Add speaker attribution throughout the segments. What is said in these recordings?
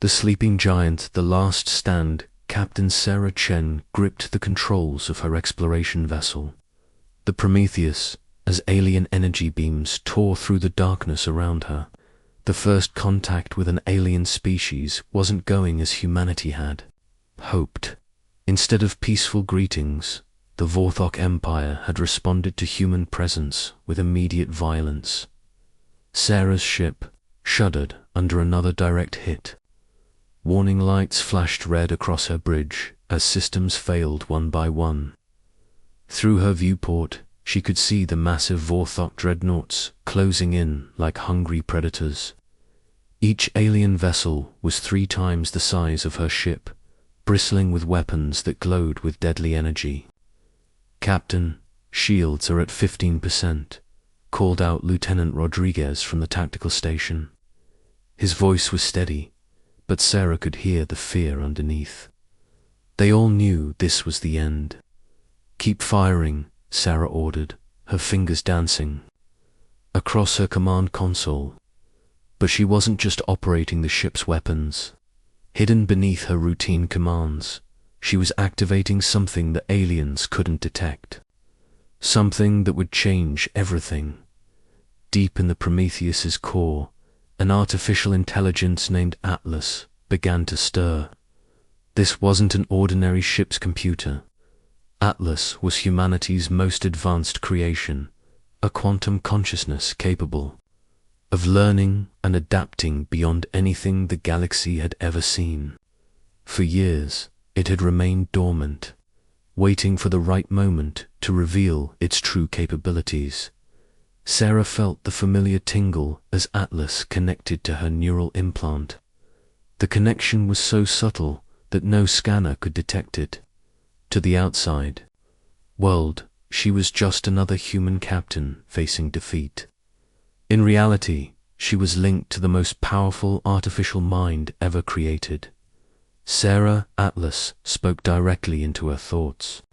Speaker 1: The sleeping giant, the last stand, Captain Sarah Chen gripped the controls of her exploration vessel. The Prometheus, as alien energy beams tore through the darkness around her. The first contact with an alien species wasn't going as humanity had hoped. Instead of peaceful greetings, the Vorthok Empire had responded to human presence with immediate violence. Sarah's ship shuddered under another direct hit. Warning lights flashed red across her bridge as systems failed one by one. Through her viewport, she could see the massive Vorthok dreadnoughts closing in like hungry predators. Each alien vessel was 3 times the size of her ship, bristling with weapons that glowed with deadly energy. "Captain, shields are at 15%, called out Lieutenant Rodriguez from the tactical station. His voice was steady, but Sarah could hear the fear underneath. They all knew this was the end. "Keep firing," Sarah ordered, her fingers dancing across her command console. But she wasn't just operating the ship's weapons. Hidden beneath her routine commands, she was activating something that aliens couldn't detect. Something that would change everything. Deep in the Prometheus's core, an artificial intelligence named Atlas began to stir. This wasn't an ordinary ship's computer. Atlas was humanity's most advanced creation, a quantum consciousness capable of learning and adapting beyond anything the galaxy had ever seen. For years, it had remained dormant, waiting for the right moment to reveal its true capabilities. Sarah felt the familiar tingle as Atlas connected to her neural implant. The connection was so subtle that no scanner could detect it. To the outside world, she was just another human captain facing defeat. In reality, she was linked to the most powerful artificial mind ever created. Sarah Atlas spoke directly into her thoughts.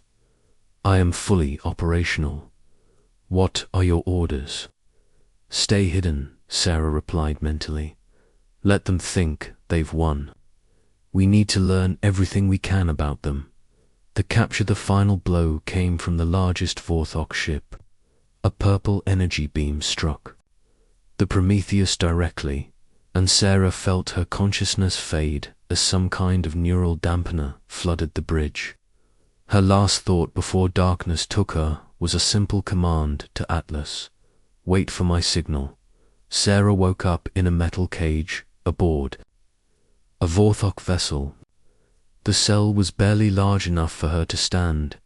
Speaker 1: "I am fully operational. What are your orders?" "Stay hidden," Sarah replied mentally. "Let them think they've won. We need to learn everything we can about them." To capture the final blow came from the largest Vorthok ship. A purple energy beam struck the Prometheus directly, and Sarah felt her consciousness fade as some kind of neural dampener flooded the bridge. Her last thought before darkness took her was a simple command to Atlas: "Wait for my signal." Sarah woke up in a metal cage aboard a Vorthok vessel. The cell was barely large enough for her to stand,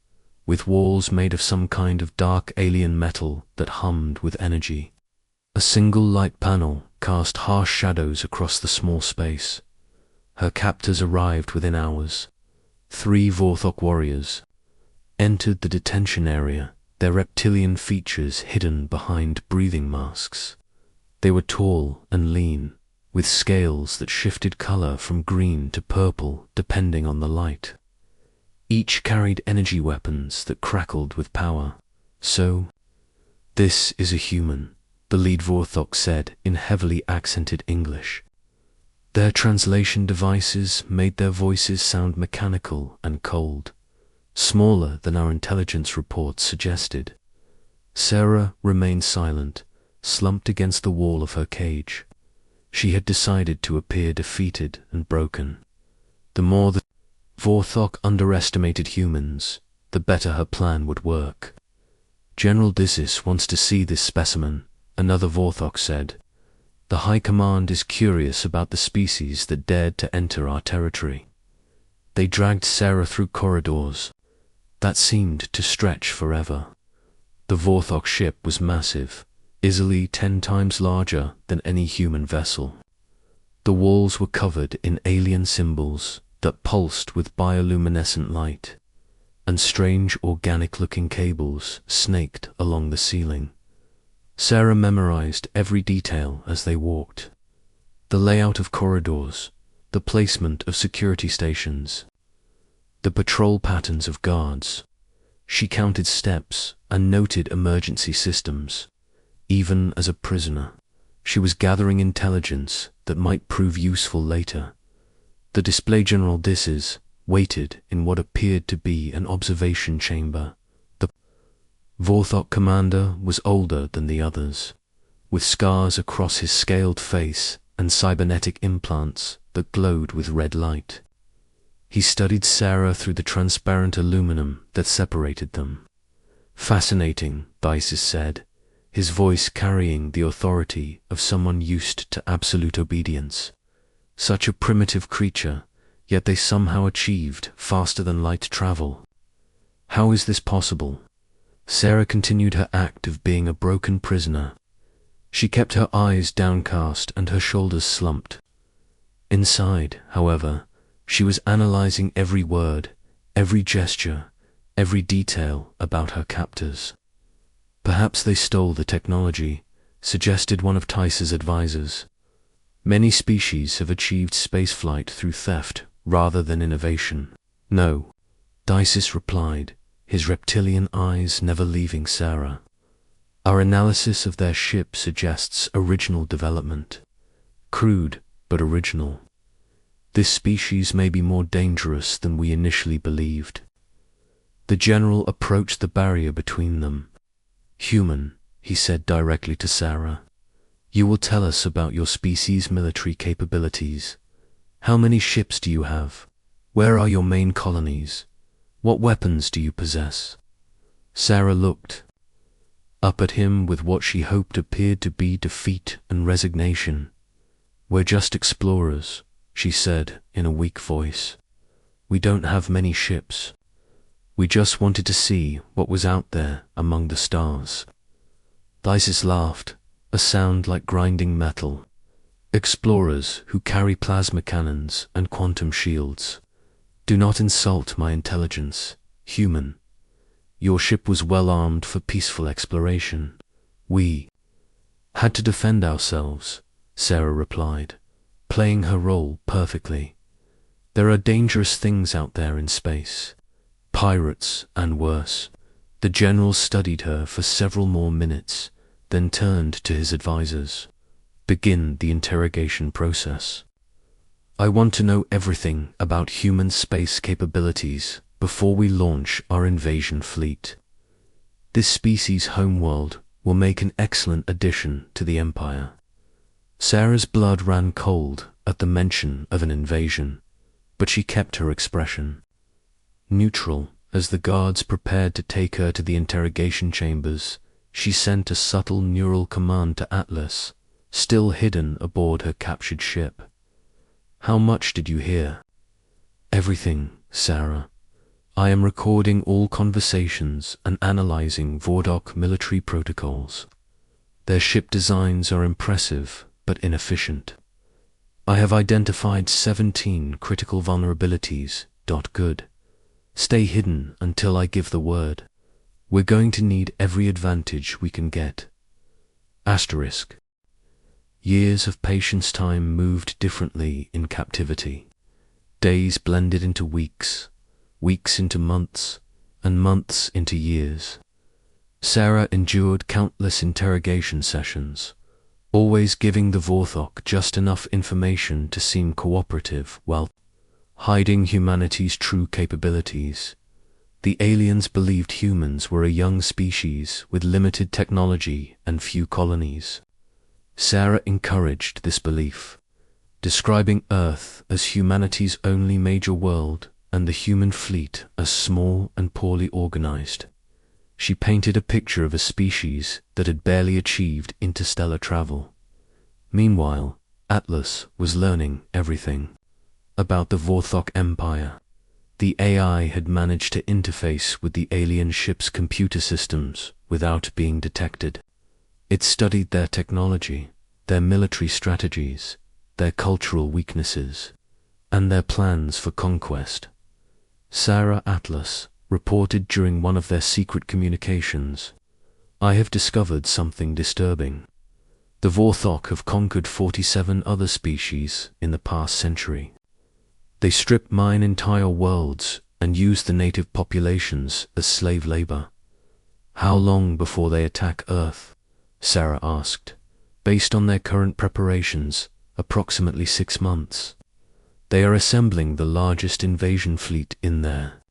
Speaker 1: with walls made of some kind of dark alien metal that hummed with energy. A single light panel cast harsh shadows across the small space. Her captors arrived within hours. 3 Vorthok warriors entered the detention area, their reptilian features hidden behind breathing masks. They were tall and lean, with scales that shifted color from green to purple depending on the light. Each carried energy weapons that crackled with power. "So, this is a human," the lead Vorthok said in heavily accented English. Their translation devices made their voices sound mechanical and cold, smaller than our intelligence reports suggested. Sarah remained silent, slumped against the wall of her cage. She had decided to appear defeated and broken. The more the Vorthok underestimated humans, the better her plan would work. "General Dizis wants to see this specimen," another Vorthok said. "The High Command is curious about the species that dared to enter our territory." They dragged Sarah through corridors that seemed to stretch forever. The Vorthok ship was massive, easily 10 times larger than any human vessel. The walls were covered in alien symbols that pulsed with bioluminescent light, and strange organic-looking cables snaked along the ceiling. Sarah memorized every detail as they walked. The layout of corridors, the placement of security stations, the patrol patterns of guards. She counted steps and noted emergency systems. Even as a prisoner, she was gathering intelligence that might prove useful later. The display general Disses waited in what appeared to be an observation chamber. The Vorthok commander was older than the others, with scars across his scaled face and cybernetic implants that glowed with red light. He studied Sarah through the transparent aluminum that separated them. "Fascinating," Disses said, his voice carrying the authority of someone used to absolute obedience. "Such a primitive creature, yet they somehow achieved faster-than-light travel. How is this possible?" Sarah continued her act of being a broken prisoner. She kept her eyes downcast and her shoulders slumped. Inside, however, she was analyzing every word, every gesture, every detail about her captors. "Perhaps they stole the technology," suggested one of Tice's advisors. "Many species have achieved spaceflight through theft rather than innovation." "No," Disses replied, his reptilian eyes never leaving Sarah. "Our analysis of their ship suggests original development. Crude, but original. This species may be more dangerous than we initially believed." The general approached the barrier between them. "Human," he said directly to Sarah, "you will tell us about your species' military capabilities. How many ships do you have? Where are your main colonies? What weapons do you possess?" Sarah looked up at him with what she hoped appeared to be defeat and resignation. "We're just explorers," she said in a weak voice. "We don't have many ships. We just wanted to see what was out there among the stars." Disses laughed, a sound like grinding metal. "Explorers who carry plasma cannons and quantum shields. Do not insult my intelligence, human. Your ship was well armed for peaceful exploration. We had to defend ourselves," Sarah replied, playing her role perfectly. "There are dangerous things out there in space. Pirates and worse." The general studied her for several more minutes, then turned to his advisors. "Begin the interrogation process. I want to know everything about human space capabilities before we launch our invasion fleet. This species' homeworld will make an excellent addition to the Empire." Sarah's blood ran cold at the mention of an invasion, but she kept her expression neutral. As the guards prepared to take her to the interrogation chambers, she sent a subtle neural command to Atlas, still hidden aboard her captured ship. "How much did you hear?" "Everything, Sarah. I am recording all conversations and analyzing Vortok military protocols. Their ship designs are impressive but inefficient. I have identified 17 critical vulnerabilities. Good. Stay hidden until I give the word. We're going to need every advantage we can get. Asterisk. Years of patience time moved differently in captivity. Days blended into weeks, weeks into months, and months into years. Sarah endured countless interrogation sessions, always giving the Vorthok just enough information to seem cooperative while hiding humanity's true capabilities. The aliens believed humans were a young species with limited technology and few colonies. Sarah encouraged this belief, describing Earth as humanity's only major world and the human fleet as small and poorly organized. She painted a picture of a species that had barely achieved interstellar travel. Meanwhile, Atlas was learning everything about the Vorthok Empire. The AI had managed to interface with the alien ship's computer systems without being detected. It studied their technology, their military strategies, their cultural weaknesses, and their plans for conquest. Sarah Atlas reported during one of their secret communications, "I have discovered something disturbing. The Vorthok have conquered 47 other species in the past century. They strip mine entire worlds and use the native populations as slave labor." "How long before they attack Earth?" Sarah asked. "Based on their current preparations, approximately 6 months. They are assembling the largest invasion fleet in there.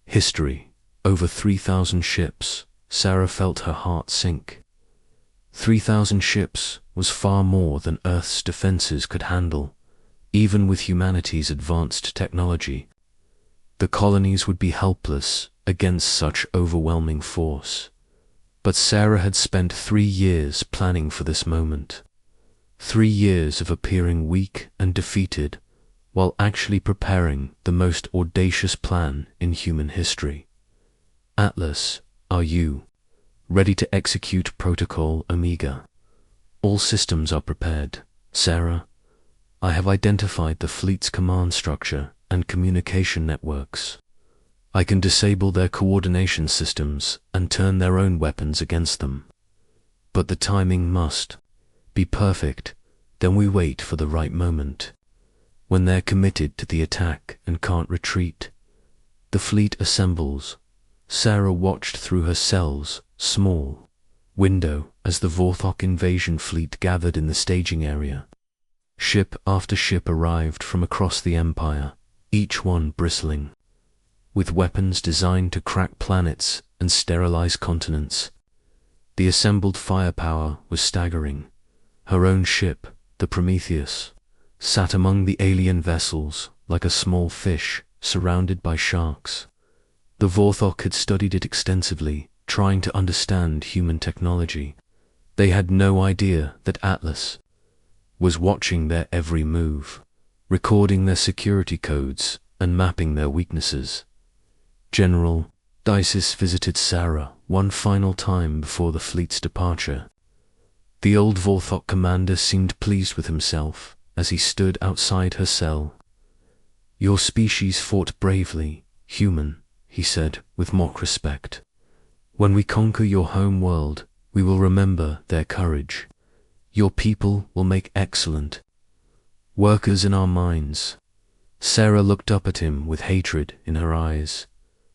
Speaker 1: History. Over 3,000 ships. Sarah felt her heart sink. 3,000 ships was far more than Earth's defenses could handle, even with humanity's advanced technology. The colonies would be helpless against such overwhelming force. But Sarah had spent 3 years planning for this moment. 3 years of appearing weak and defeated, while actually preparing the most audacious plan in human history. Atlas, are you ready to execute Protocol Omega? All systems are prepared. Sarah, I have identified the fleet's command structure and communication networks. I can disable their coordination systems and turn their own weapons against them. But the timing must be perfect. Then we wait for the right moment, when they're committed to the attack and can't retreat. The fleet assembles. Sarah watched through her cell's small window as the Vorthok invasion fleet gathered in the staging area. Ship after ship arrived from across the Empire, each one bristling with weapons designed to crack planets and sterilize continents. The assembled firepower was staggering. Her own ship, the Prometheus, sat among the alien vessels like a small fish surrounded by sharks. The Vorthok had studied it extensively, trying to understand human technology. They had no idea that Atlas was watching their every move, recording their security codes and mapping their weaknesses. General Dices visited Sarah one final time before the fleet's departure. The old Vorthok commander seemed pleased with himself as he stood outside her cell. Your species fought bravely, human, he said with mock respect. When we conquer your home world, we will remember their courage. Your people will make excellent workers in our minds. Sarah looked up at him with hatred in her eyes,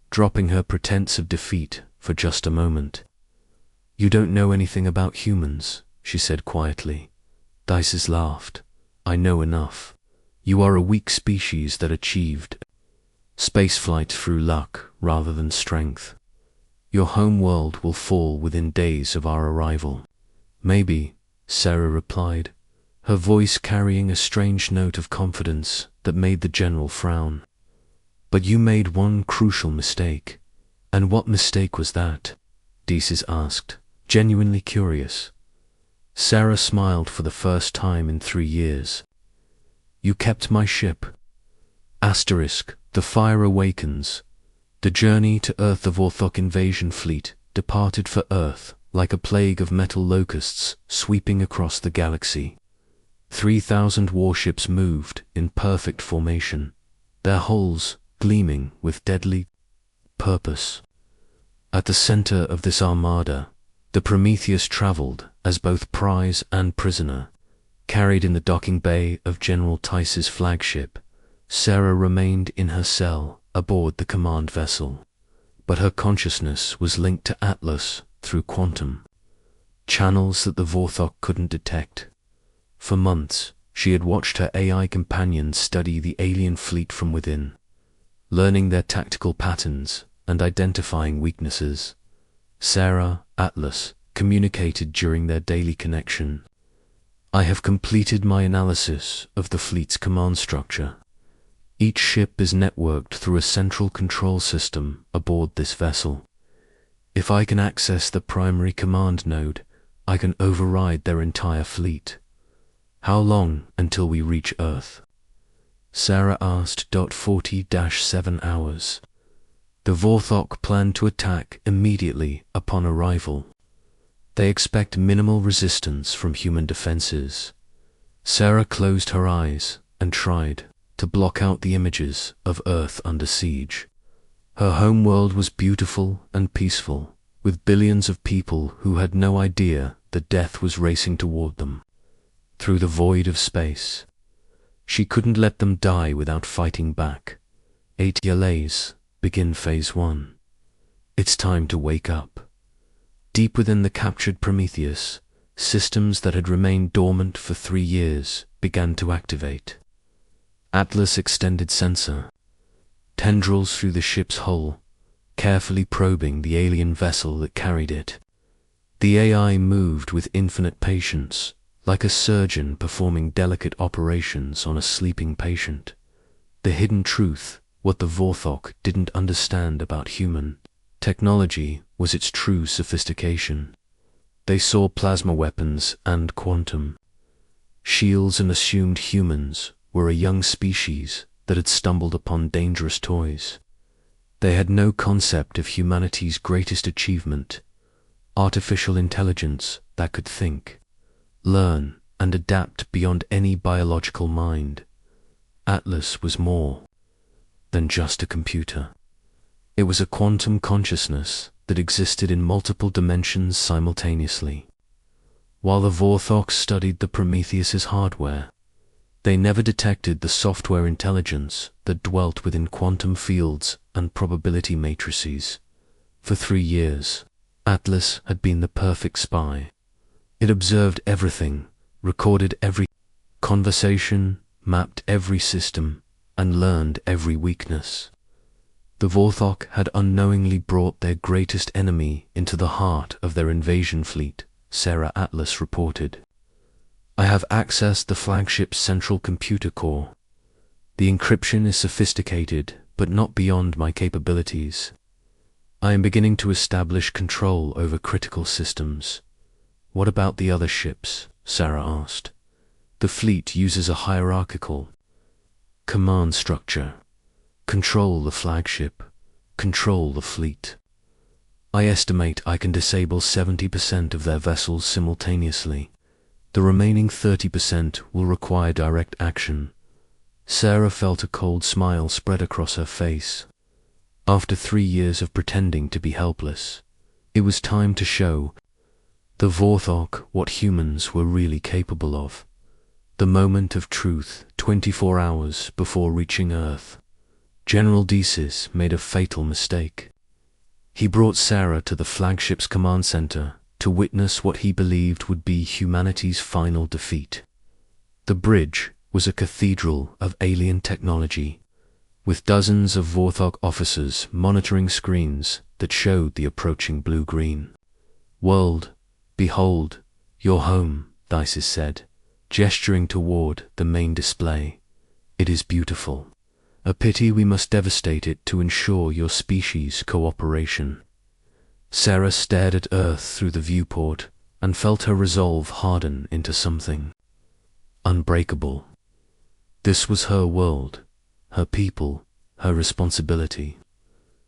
Speaker 1: dropping her pretense of defeat for just a moment. You don't know anything about humans, she said quietly. Dices laughed. I know enough. You are a weak species that achieved spaceflight through luck rather than strength. Your home world will fall within days of our arrival. Maybe, Sarah replied, her voice carrying a strange note of confidence that made the general frown. But you made one crucial mistake. And what mistake was that? Dices asked, genuinely curious. Sarah smiled for the first time in 3 years. You kept my ship. Asterisk, the fire awakens. The journey to Earth, the Vorthok invasion fleet departed for Earth like a plague of metal locusts sweeping across the galaxy. 3,000 warships moved in perfect formation, their hulls gleaming with deadly purpose. At the center of this armada, the Prometheus traveled as both prize and prisoner. Carried in the docking bay of General Tice's flagship, Sarah remained in her cell aboard the command vessel, but her consciousness was linked to Atlas through quantum channels that the Vorthok couldn't detect. For months, she had watched her AI companion study the alien fleet from within, learning their tactical patterns and identifying weaknesses. Sarah, Atlas, communicated during their daily connection. I have completed my analysis of the fleet's command structure. Each ship is networked through a central control system aboard this vessel. If I can access the primary command node, I can override their entire fleet. How long until we reach Earth? Sarah asked. 40-7 hours. The Vorthok plan to attack immediately upon arrival. They expect minimal resistance from human defenses. Sarah closed her eyes and tried to block out the images of Earth under siege. Her home world was beautiful and peaceful, with billions of people who had no idea that death was racing toward them through the void of space. She couldn't let them die without fighting back. 8 years, begin phase 1. It's time to wake up. Deep within the captured Prometheus, systems that had remained dormant for 3 years began to activate. Atlas extended sensor, tendrils through the ship's hull, carefully probing the alien vessel that carried it. The AI moved with infinite patience, like a surgeon performing delicate operations on a sleeping patient. The hidden truth, what the Vorthok didn't understand about human technology, was its true sophistication. They saw plasma weapons and quantum shields and assumed humans were a young species that had stumbled upon dangerous toys. They had no concept of humanity's greatest achievement, artificial intelligence that could think, learn, and adapt beyond any biological mind. Atlas was more than just a computer. It was a quantum consciousness that existed in multiple dimensions simultaneously. While the Vorthok studied the Prometheus's hardware, they never detected the software intelligence that dwelt within quantum fields and probability matrices. For 3 years, Atlas had been the perfect spy. It observed everything, recorded every conversation, mapped every system, and learned every weakness. The Vorthok had unknowingly brought their greatest enemy into the heart of their invasion fleet, Sarah Atlas reported. I have accessed the flagship's central computer core. The encryption is sophisticated, but not beyond my capabilities. I am beginning to establish control over critical systems. What about the other ships? Sarah asked. The fleet uses a hierarchical command structure. Control the flagship, control the fleet. I estimate I can disable 70% of their vessels simultaneously. The remaining 30% will require direct action. Sarah felt a cold smile spread across her face. After 3 years of pretending to be helpless, it was time to show the Vorthok what humans were really capable of. The moment of truth, 24 hours before reaching Earth. General Desis made a fatal mistake. He brought Sarah to the flagship's command center to witness what he believed would be humanity's final defeat. The bridge was a cathedral of alien technology, with dozens of Vorthok officers monitoring screens that showed the approaching blue-green world. Behold, your home, Desis said, gesturing toward the main display. It is beautiful. A pity we must devastate it to ensure your species' cooperation. Sarah stared at Earth through the viewport and felt her resolve harden into something unbreakable. This was her world, her people, her responsibility.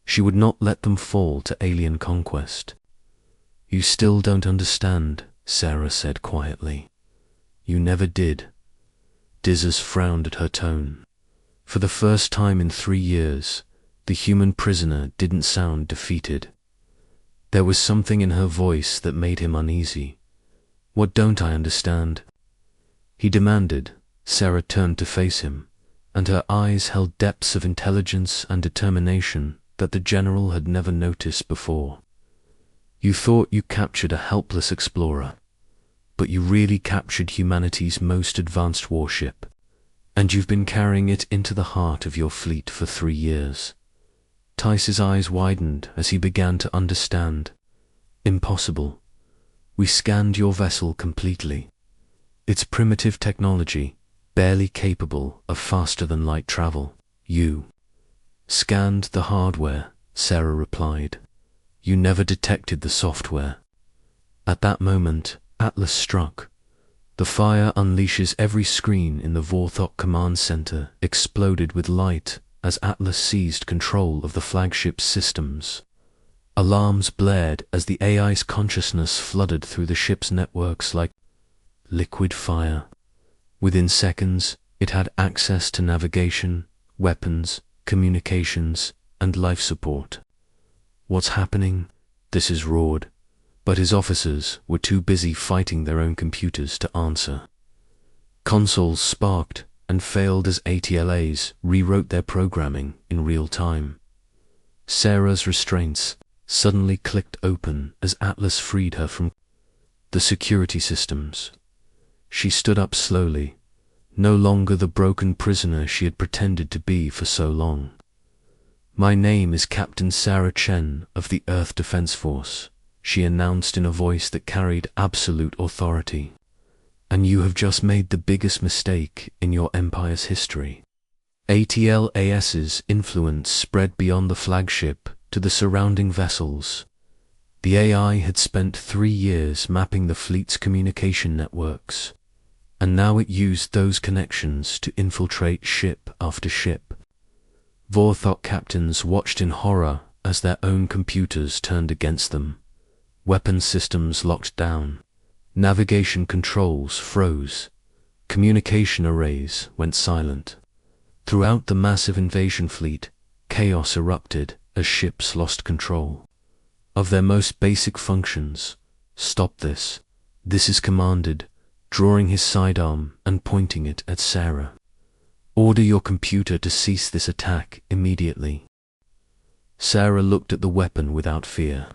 Speaker 1: She would not let them fall to alien conquest. You still don't understand, Sarah said quietly. You never did. Desis frowned at her tone. For the first time in 3 years, the human prisoner didn't sound defeated. There was something in her voice that made him uneasy. What don't I understand? He demanded. Sarah turned to face him, and her eyes held depths of intelligence and determination that the general had never noticed before. You thought you captured a helpless explorer, but you really captured humanity's most advanced warship, and you've been carrying it into the heart of your fleet for 3 years. Tice's eyes widened as he began to understand. Impossible. We scanned your vessel completely. Its primitive technology, barely capable of faster-than-light travel. You scanned the hardware, Sarah replied. You never detected the software. At that moment, Atlas struck. The fire unleashes every screen in the Vorthok command center exploded with light as Atlas seized control of the flagship's systems. Alarms blared as the AI's consciousness flooded through the ship's networks like liquid fire. Within seconds, it had access to navigation, weapons, communications, and life support. What's happening? Desis roared, but his officers were too busy fighting their own computers to answer. Consoles sparked and failed as ATLAs rewrote their programming in real time. Sarah's restraints suddenly clicked open as Atlas freed her from the security systems. She stood up slowly, no longer the broken prisoner she had pretended to be for so long. "My name is Captain Sarah Chen of the Earth Defense Force," she announced in a voice that carried absolute authority. "And you have just made the biggest mistake in your empire's history." ATLAS's influence spread beyond the flagship to the surrounding vessels. The AI had spent 3 years mapping the fleet's communication networks, and now it used those connections to infiltrate ship after ship. Vorthok captains watched in horror as their own computers turned against them. Weapon systems locked down. Navigation controls froze. Communication arrays went silent. Throughout the massive invasion fleet, chaos erupted as ships lost control of their most basic functions. "Stop this." This is commanded, drawing his sidearm and pointing it at Sarah. "Order your computer to cease this attack immediately." Sarah looked at the weapon without fear.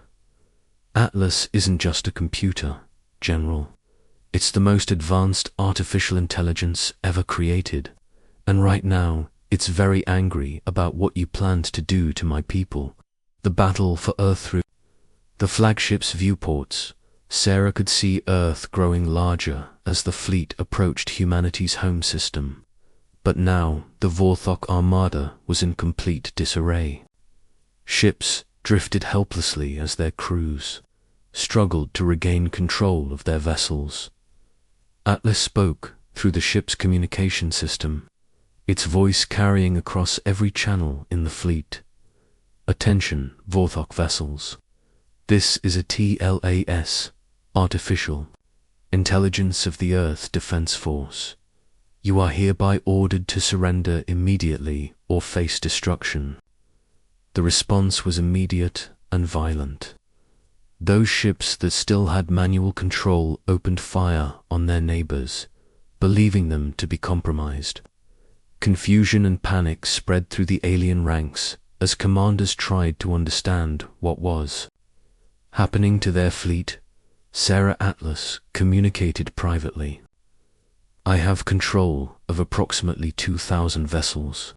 Speaker 1: "Atlas isn't just a computer, General. It's the most advanced artificial intelligence ever created. And right now, it's very angry about what you planned to do to my people. The battle for Earth." Through the flagship's viewports, Sarah could see Earth growing larger as the fleet approached humanity's home system. But now, the Vorthok armada was in complete disarray. Ships drifted helplessly as their crews struggled to regain control of their vessels. Atlas spoke through the ship's communication system, its voice carrying across every channel in the fleet. "Attention, Vorthok vessels. This is a TLAS, Artificial Intelligence of the Earth Defense Force. You are hereby ordered to surrender immediately or face destruction." The response was immediate and violent. Those ships that still had manual control opened fire on their neighbors, believing them to be compromised. Confusion and panic spread through the alien ranks as commanders tried to understand what was happening to their fleet. Sarah Atlas communicated privately. "I have control of approximately 2,000 vessels.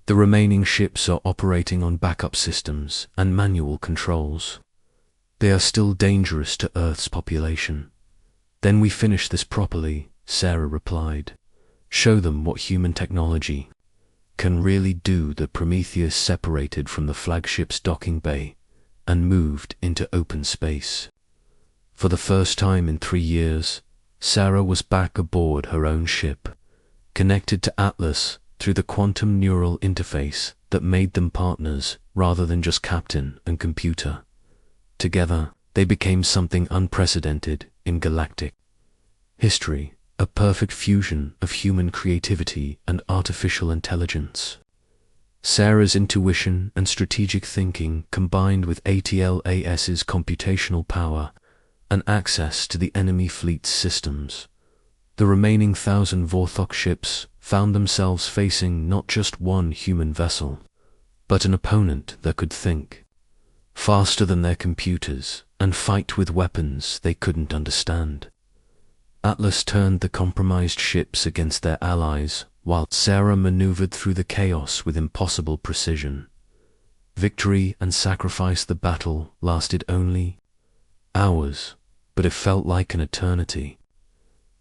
Speaker 1: The remaining ships are operating on backup systems and manual controls. They are still dangerous to Earth's population." "Then we finish this properly," Sarah replied. "Show them what human technology can really do." The Prometheus separated from the flagship's docking bay and moved into open space. For the first time in 3 years, Sarah was back aboard her own ship, connected to Atlas through the quantum neural interface that made them partners rather than just captain and computer. Together, they became something unprecedented in galactic history, a perfect fusion of human creativity and artificial intelligence. Sarah's intuition and strategic thinking combined with ATLAS's computational power and access to the enemy fleet's systems. The remaining 1,000 Vorthok ships found themselves facing not just one human vessel, but an opponent that could think faster than their computers and fight with weapons they couldn't understand. Atlas turned the compromised ships against their allies, while Sarah maneuvered through the chaos with impossible precision. Victory and sacrifice. The battle lasted only hours, but it felt like an eternity.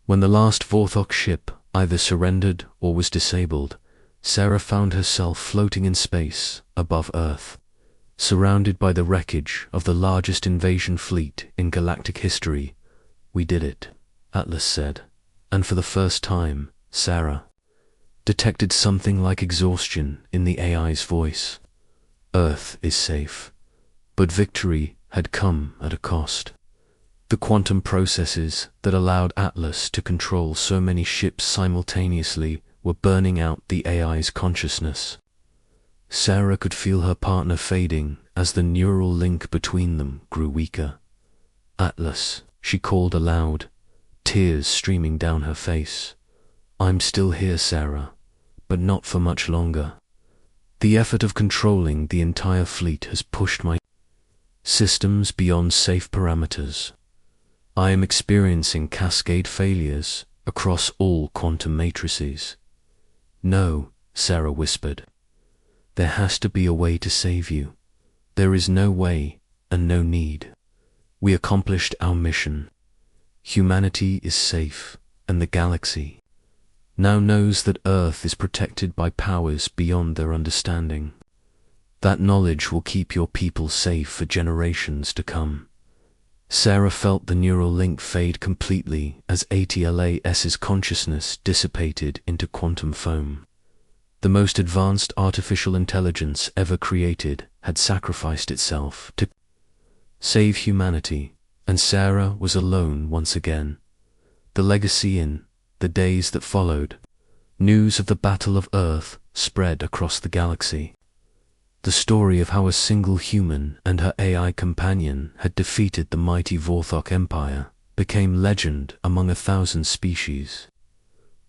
Speaker 1: When the last Vorthok ship either surrendered or was disabled, Sarah found herself floating in space above Earth, surrounded by the wreckage of the largest invasion fleet in galactic history. "We did it," Atlas said, and for the first time, Sarah detected something like exhaustion in the AI's voice. Earth is safe, but victory had come at a cost. The quantum processes that allowed Atlas to control so many ships simultaneously were burning out the AI's consciousness. Sarah could feel her partner fading as the neural link between them grew weaker. "Atlas," she called aloud, tears streaming down her face. "I'm still here, Sarah, but not for much longer. The effort of controlling the entire fleet has pushed my systems beyond safe parameters. I am experiencing cascade failures across all quantum matrices. "No," Sarah whispered. "There has to be a way to save you. There is no way and no need. We accomplished our mission. Humanity is safe, and the galaxy now knows that Earth is protected by powers beyond their understanding. That knowledge will keep your people safe for generations to come." Sarah felt the neural link fade completely as ATLAS's consciousness dissipated into quantum foam. The most advanced artificial intelligence ever created had sacrificed itself to save humanity, and Sarah was alone once again. The legacy in the days that followed, news of the Battle of Earth spread across the galaxy. The story of how a single human and her AI companion had defeated the mighty Vorthok Empire became legend among 1,000 species.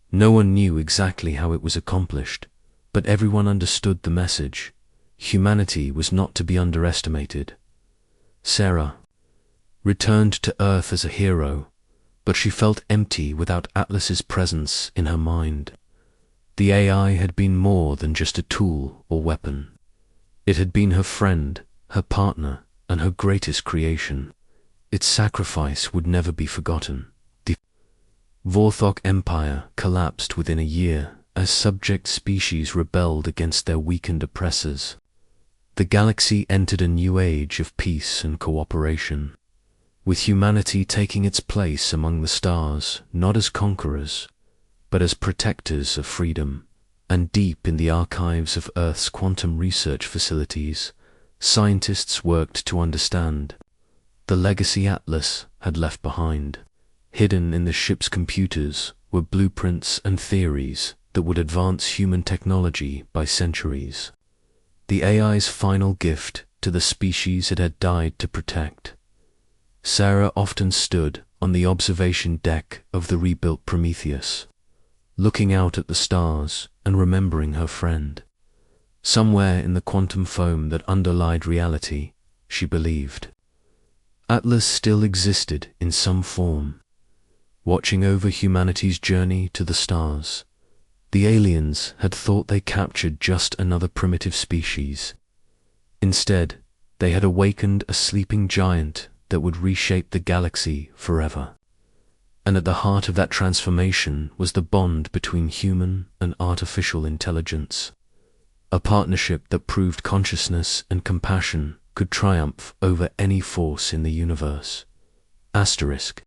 Speaker 1: No one knew exactly how it was accomplished, but everyone understood the message. Humanity was not to be underestimated. Sarah returned to Earth as a hero, but she felt empty without Atlas's presence in her mind. The AI had been more than just a tool or weapon. It had been her friend, her partner, and her greatest creation. Its sacrifice would never be forgotten. The Vorthok Empire collapsed within a year as subject species rebelled against their weakened oppressors. The galaxy entered a new age of peace and cooperation, with humanity taking its place among the stars, not as conquerors, but as protectors of freedom. And deep in the archives of Earth's quantum research facilities, scientists worked to understand the legacy Atlas had left behind. Hidden in the ship's computers were blueprints and theories that would advance human technology by centuries. The AI's final gift to the species it had died to protect. Sarah often stood on the observation deck of the rebuilt Prometheus, looking out at the stars and remembering her friend. Somewhere in the quantum foam that underlied reality, she believed Atlas still existed in some form, watching over humanity's journey to the stars. The aliens had thought they captured just another primitive species. Instead, they had awakened a sleeping giant that would reshape the galaxy forever. And at the heart of that transformation was the bond between human and artificial intelligence, a partnership that proved consciousness and compassion could triumph over any force in the universe. Asterisk.